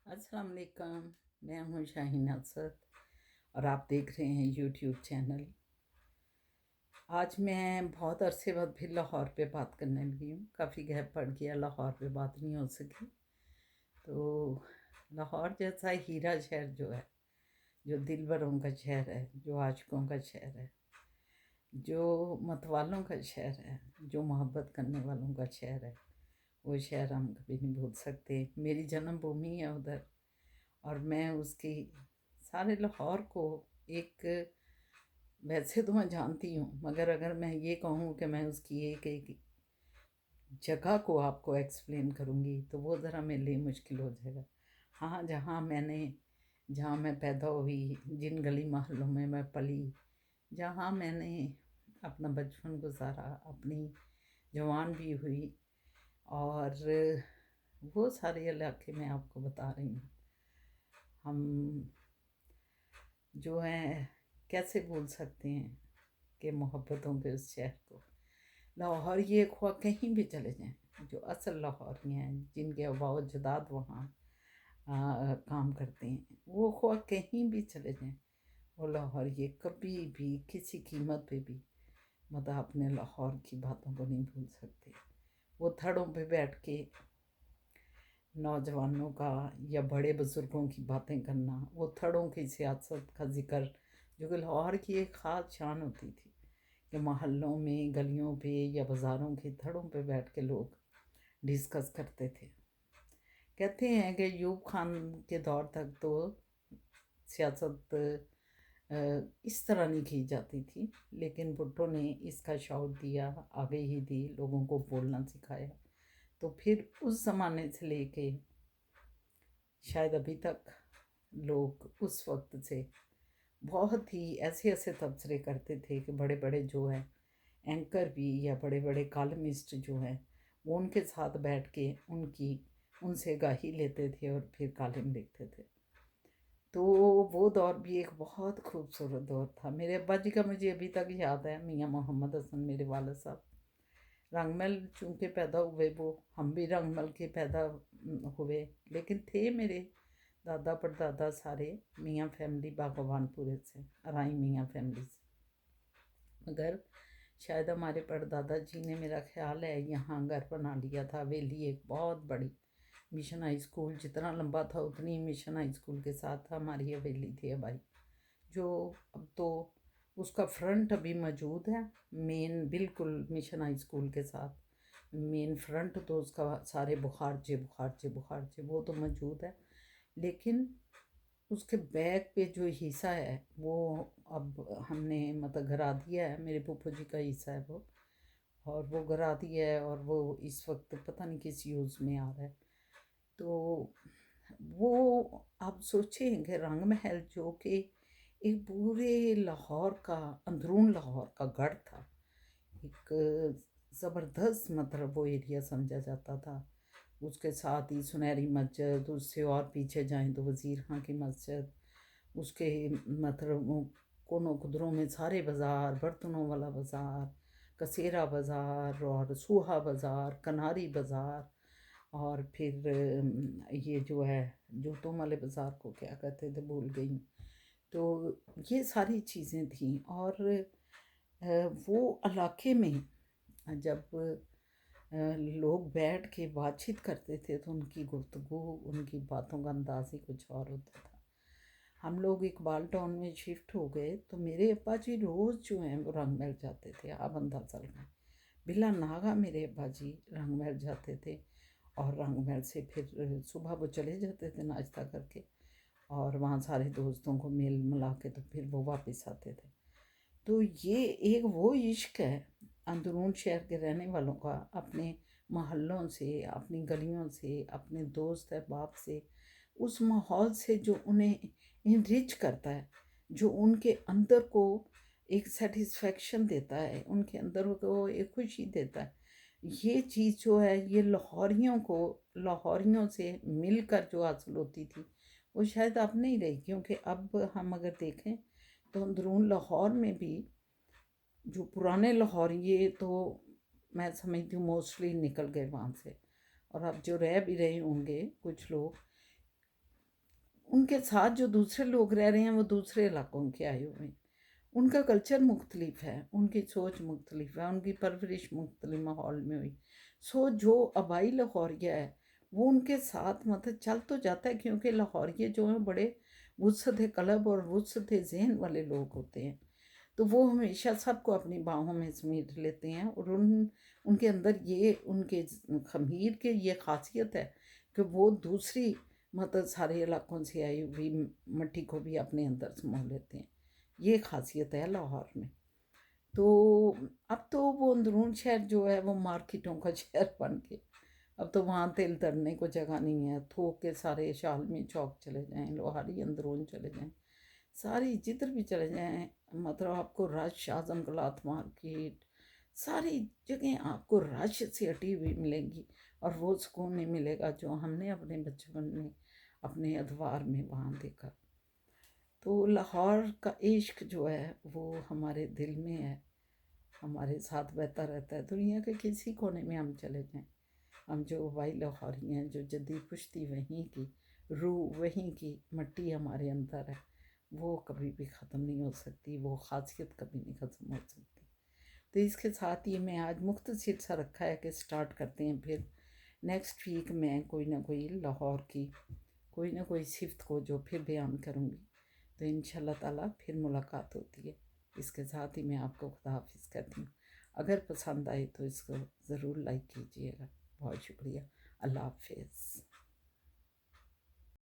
अस्सलाम वालेकुम। मैं हूँ शाहीन असद और आप देख रहे हैं यूट्यूब चैनल। आज मैं बहुत अरसे बाद फिर लाहौर पे बात करने लगी हूँ। काफ़ी गैप पड़ गया, लाहौर पे बात नहीं हो सकी। तो लाहौर जैसा हीरा शहर जो है, जो दिलबरों का शहर है, जो आशिकों का शहर है, जो मतवालों का शहर है, जो मोहब्बत करने वालों का शहर है, वो शहर हम कभी नहीं भूल सकते। मेरी जन्मभूमि है उधर, और मैं उसकी सारे लाहौर को एक, वैसे तो मैं जानती हूँ, मगर अगर मैं ये कहूँ कि मैं उसकी एक एक जगह को आपको एक्सप्लेन करूँगी तो वो ज़रा मेरे लिए मुश्किल हो जाएगा। हाँ, जहाँ मैं पैदा हुई, जिन गली मोहल्लों में मैं पली, जहाँ मैंने अपना बचपन गुजारा, अपनी जवान भी हुई, और वो सारे इलाके मैं आपको बता रही हूँ। हम जो हैं, कैसे भूल सकते हैं कि मोहब्बतों के उस शहर को। लाहौर ये ख्वाह कहीं भी चले जाएं, जो असल लाहौरी हैं, जिनके अबाव जदाद वहाँ काम करते हैं, वो ख्वाह कहीं भी चले जाएं, वो लाहौर ये कभी भी किसी कीमत पे भी मतलब अपने लाहौर की बातों को नहीं भूल सकते। वो थड़ों पे बैठ के नौजवानों का या बड़े बुज़ुर्गों की बातें करना, वो थड़ों की सियासत का ज़िक्र, जो कि लाहौर की एक ख़ास शान होती थी कि मोहल्लों में, गलियों पे या बाज़ारों के थड़ों पे बैठ के लोग डिस्कस करते थे। कहते हैं कि यूब खान के दौर तक तो सियासत इस तरह नहीं की जाती थी, लेकिन भुट्टो ने इसका शौक दिया, आगे ही दी, लोगों को बोलना सिखाया। तो फिर उस ज़माने से लेके शायद अभी तक लोग उस वक्त से बहुत ही ऐसे ऐसे तबसरे करते थे कि बड़े बड़े जो हैं एंकर भी या बड़े बड़े कॉलमिस्ट जो हैं, वो उनके साथ बैठ के उनसे गाही लेते थे और फिर कॉलम लिखते थे। तो वो दौर भी एक बहुत खूबसूरत दौर था। मेरे अब्बा जी का मुझे अभी तक याद है, मियाँ मोहम्मद हसन मेरे वालिद साहब रंगमल चूँकि पैदा हुए, वो हम भी रंगमल के पैदा हुए, लेकिन थे मेरे दादा परदादा सारे मियाँ फैमिली बागवानपुरे से, अराई मियाँ फैमिली से। मगर शायद हमारे परदादा जी ने, मेरा ख्याल है, यहाँ घर बना लिया था, हवेली एक बहुत बड़ी, मिशन हाई स्कूल जितना लंबा था उतनी मिशन हाई स्कूल के साथ हमारी हवेली थी हमारी, जो अब तो उसका फ्रंट अभी मौजूद है, मेन बिल्कुल मिशन हाई स्कूल के साथ मेन फ्रंट तो उसका सारे बुखारचे वो तो मौजूद है, लेकिन उसके बैक पे जो हिस्सा है वो अब हमने मतलब गिरा दिया है, मेरे फूफो जी का हिस्सा है वो, और वो गिरा दिया है, और वो इस वक्त पता नहीं किस यूज़ में आ रहा है। तो वो आप सोचें कि रंग महल जो कि एक पूरे लाहौर का, अंदरून लाहौर का गढ़ था, एक ज़बरदस्त मतलब वो एरिया समझा जाता था। उसके साथ ही सुनहरी मस्जिद, उससे और पीछे जाएं तो वज़ीर खां की मस्जिद, उसके मतलब कोनों कुदरों में सारे बाज़ार, बर्तनों वाला बाज़ार, कसेरा बाज़ार और सूहा बाज़ार, कनारी बाज़ार, और फिर ये जो है जूतों वाले बाज़ार को क्या कहते थे भूल गई हूँ। तो ये सारी चीज़ें थीं, और वो इलाके में जब लोग बैठ के बातचीत करते थे तो उनकी गुफ्तगू, उनकी बातों का अंदाज़ ही कुछ और होता था। हम लोग इकबाल टाउन में शिफ्ट हो गए तो मेरे अब्बा जी रोज़ जो हैं वो रंग महल जाते थे। आप अंदाज़ा लगाएं, बिला नागा मेरे अब्बा जी रंग महल जाते थे, और रंग महल से फिर सुबह वो चले जाते थे नाश्ता करके, और वहाँ सारे दोस्तों को मिल मिला के तो फिर वो वापस आते थे। तो ये एक वो इश्क है अंदरून शहर के रहने वालों का, अपने मोहल्लों से, अपनी गलियों से, अपने दोस्त अहबाब से, उस माहौल से जो उन्हें इनरिच करता है, जो उनके अंदर को एक सेटिस्फेक्शन देता है, उनके अंदर को एक खुशी देता है। ये चीज़ जो है ये लाहौरियों से मिलकर जो हासिल होती थी वो शायद अब नहीं रही, क्योंकि अब हम अगर देखें तो अंदरून लाहौर में भी जो पुराने लाहौर, ये तो मैं समझती हूँ मोस्टली निकल गए वहाँ से, और अब जो रह भी रहे होंगे कुछ लोग, उनके साथ जो दूसरे लोग रह रहे हैं वो दूसरे इलाकों के आए हुए हैं, उनका कल्चर मुख्तलिफ है, उनकी सोच मुख्तलिफ है, उनकी परवरिश मुख्तलिफ माहौल में हुई। सो जो आबाई लाहौरिया है वो उनके साथ मतलब चल तो जाता है, क्योंकि लाहौरिये जो हैं बड़े वुसअत कल्ब और वुसअत ज़हन वाले लोग होते हैं, तो वो हमेशा सबको अपनी बाहों में समेट लेते हैं। और उनके अंदर ये उनके खमीर के ये खासियत है कि वो दूसरी मतलब सारे इलाकों से आई हुई मिट्टी को भी अपने अंदर समो लेते हैं। ये खासियत है लाहौर में। तो अब तो वो अंदरून शहर जो है वो मार्केटों का शहर बन के, अब तो वहाँ तिल तरने को जगह नहीं है। थोक के सारे शालमी चौक चले जाएं, लोहारी अंदरून चले जाएं, सारी जिधर भी चले जाएं मतलब आपको रश, आजम कलाथ मार्केट, सारी जगह आपको रश से हटी हुई मिलेंगी। और वो सुकून नहीं मिलेगा जो हमने अपने बचपन में अपने अदवार में वहाँ देखा। तो लाहौर का इश्क जो है वो हमारे दिल में है, हमारे साथ बहता रहता है। दुनिया के किसी कोने में हम चले जाएं, हम जो वाई लाहौरी हैं, जो जद्दी पुश्ती वहीं की, रूह वहीं की, मिट्टी हमारे अंदर है, वो कभी भी ख़त्म नहीं हो सकती, वो ख़ासियत कभी नहीं ख़त्म हो सकती। तो इसके साथ ही मैं आज मुख्तसर सा रखा है कि स्टार्ट करते हैं, फिर नेक्स्ट वीक मैं कोई ना कोई लाहौर की कोई ना कोई सिफ्त को जो फिर बयान करूँगी। तो इंशाल्लाह ताला फिर मुलाकात होती है। इसके साथ ही मैं आपको खुदा हाफिज़ कहती हूँ। अगर पसंद आए तो इसको ज़रूर लाइक कीजिएगा। बहुत शुक्रिया। अल्लाह हाफिज़।